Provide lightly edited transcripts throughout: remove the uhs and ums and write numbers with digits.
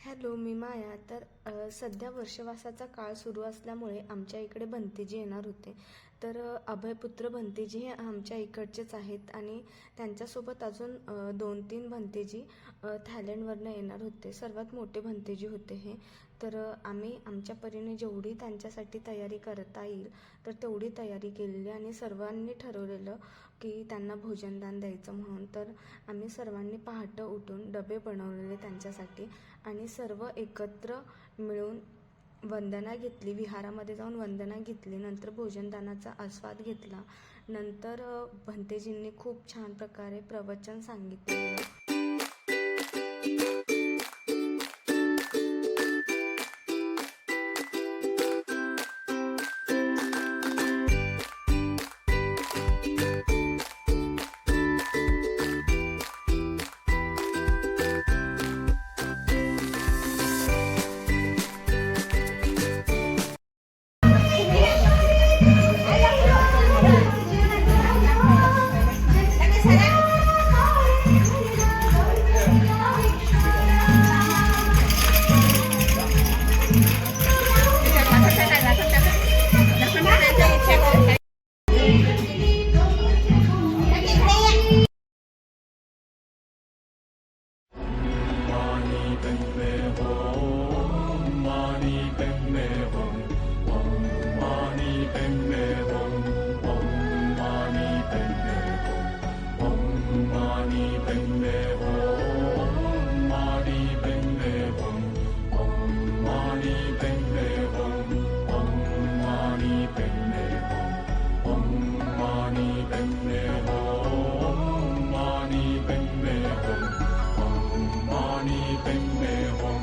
Hello, मी माया. सध्या वर्षवासाचा काळ सुरू असल्यामुळे आमच्या इकडे भंतेजी येणार होते. अभयपुत्र भंतेजी हे आमच्या इकडचेच आहेत आणि त्यांच्यासोबत अजून 2-3 भंतेजी थायलंडवरनं येणार होते. सर्वात मोठे भंतेजी होते हे. आम्ही आमच्या परीने जेवढी त्यांच्यासाठी तयारी करता येईल तर तेवढी तयारी केलेली आणि सर्वांनी ठरवलेलं की त्यांना भोजनदान द्यायचं म्हणून. आम्ही सर्वांनी पहाटे उठून डबे बनवलेले त्यांच्यासाठी आणि सर्व एकत्र मिळून वंदना घेतली. विहारामध्ये जाऊन वंदना घेतली. नंतर भोजनदानाचा आस्वाद घेतला. नंतर भंतेजींनी खूप छान प्रकारे प्रवचन सांगितले. Mani Padme Hum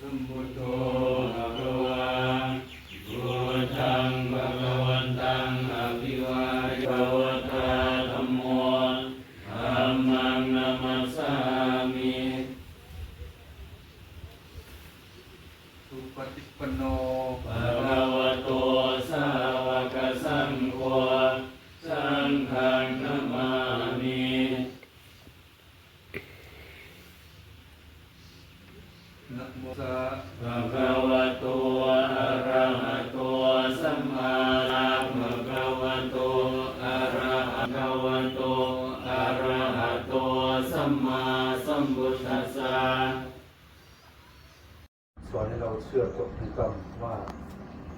สัมพุทโธภะคะวาพุทธังภะคะวันตังอภิวาทภะวะตาธัมโมธัมมังนัมมัสสามิสุปฏิปันโนภะคะวะโตสาวกสังโฆสังฆังนะมามินะโมตัสสะภะคะวะโตอะระหะโตสัมมาสัมพุทธัสสะภะคะวะโตอะระหะโตอะระหะโตสัมมาสัมพุทธัสสะสอนให้เราเชื่อกฎแห่งกรรมว่า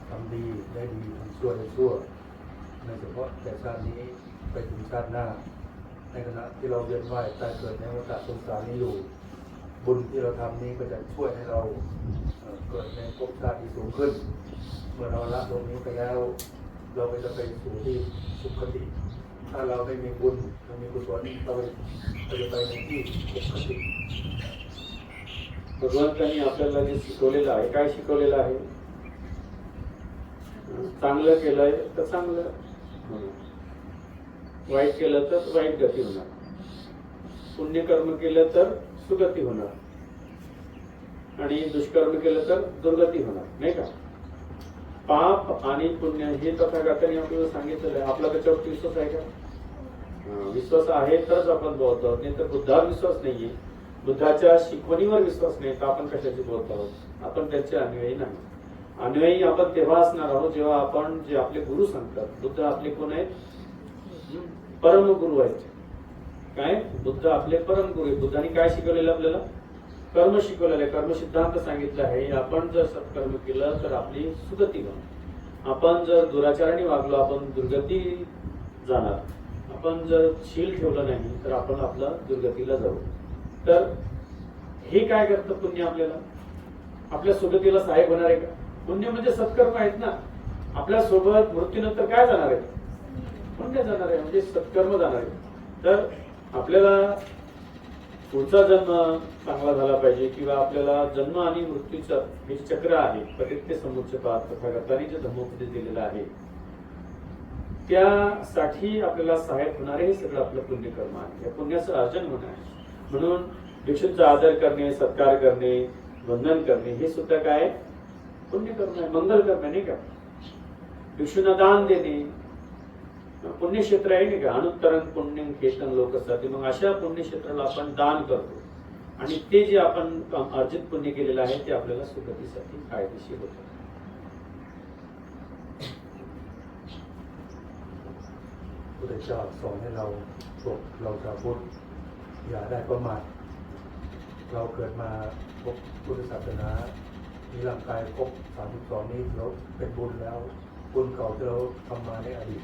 ทำดีได้ดีทำชั่วได้ชั่วไม่เฉพาะแต่ชาตินี้ไปถึงชาติหน้าในขณะที่เราเวียนว่ายตายเกิดในวัฏสงสารนี้อยู่บุญที่เราทำนี้ก็จะช่วยให้เราเกิดในภพชาติที่สูงขึ้นเมื่อเราละโลกนี้ไปแล้วเราก็จะไปสู่ที่สุขติถ้าเราไม่มีบุญไม่มีกุศลเราจะไปในที่สุขติभगवंतांनी आपल्याला जे शिकवलेलं आहे काय शिकवलेलं आहे चांगलं केलंय तर चांगलं वाईट केलं तर वाईट गती होणार पुण्यकर्म केलं तर सुगती होणार आणि दुष्कर्म केलं तर दुर्गती होणार नाही का पाप आणि पुण्य हे तथागतांनी आपल्याला सांगितलेलं आहे आपला त्याच्यावरती विश्वास आहे का विश्वास आहे तरच आपण बौद्ध आहोत नाही तर बुद्धावर विश्वास नाहीये बुद्धाच्या शिकवणीवर विश्वास नाही तर आपण कशाचे बौद्ध आहोत आपण त्यांचे अनुयायी नाही अनुयायी आपण तेव्हा असणार आहोत जेव्हा आपण जे आपले गुरु सांगतात बुद्ध आपले कोण आहेत परम गुरु आहेत काय बुद्ध आपले परम गुरु आहेत बुद्धांनी काय शिकवलेलं आपल्याला कर्म शिकवलेलं आहे कर्म सिद्धांत सांगितलं आहे आपण जर सत्कर्म केलं तर आपली सुगती होणार आपण जर दुराचाराने वागलो आपण दुर्गती जाणार आपण जर शील ठेवलं नाही तर आपण आपला दुर्गतीला जाऊ तर हे काय करतं पुण्य आपल्याला आपल्या सुगतीला सहाय्य होणार आहे का पुण्य म्हणजे सत्कर्म आहेत ना आपल्या सोबत मृत्यूनंतर काय जाणार आहे पुण्य जाणार आहे म्हणजे सत्कर्म जाणार आहे तर आपल्याला पुढचा जन्म चांगला झाला पाहिजे किंवा आपल्याला जन्म आणि मृत्यूचं हे चक्र आहे प्रत्येक समुच्चपात तथागतांनी जे धर्मोपदेश दिलेला आहे त्यासाठी आपल्याला सहाय्यक होणारे हे सगळं आपलं पुण्यकर्म आहे या पुण्याचं अर्जन होणं आहे म्हणून भिक्षूंचा आदर करणे सत्कार करणे वंदन करणे हे सुद्धा काय पुण्यकर्म आहे, मंगल कर्म आहे नाही का. भिक्षूंना दान देणे पुण्यक्षेत्र आहे नाही का. अनुत्तरं पुण्यं खेतन लोकसाठी. मग अशा पुण्यक्षेत्राला आपण दान करतो आणि ते जे आपण अर्जित पुण्य केलेलं आहे ते आपल्याला सुगतीसाठी फायदेशीर होतं.พุทธเจ้าสอนให้เราบอกเราชาวพุทธอย่าได้ประมาทเราเกิดมาพบพุทธศาสนามีร่างกายครบ32นี้เราเป็นบุญแล้วบุญเก่าที่เราทำมาในอดีต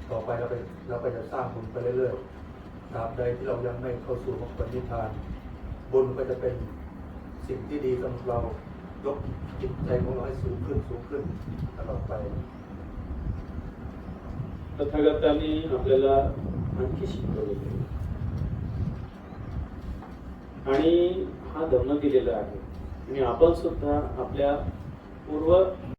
ต่อไปเราก็จะสร้างบุญไปเรื่อยๆตราบใดที่เรายังไม่เข้าสู่มรรคผลนิพพานบุญก็จะเป็นสิ่งที่ดีสำหรับเรายกจิตใจของเราให้สูงขึ้นตลอดไป तथागतांनी आपल्याला आणखी शिकवलेलं आणि हा धर्म दिलेला आहे आणि आपण सुद्धा आपल्या पूर्व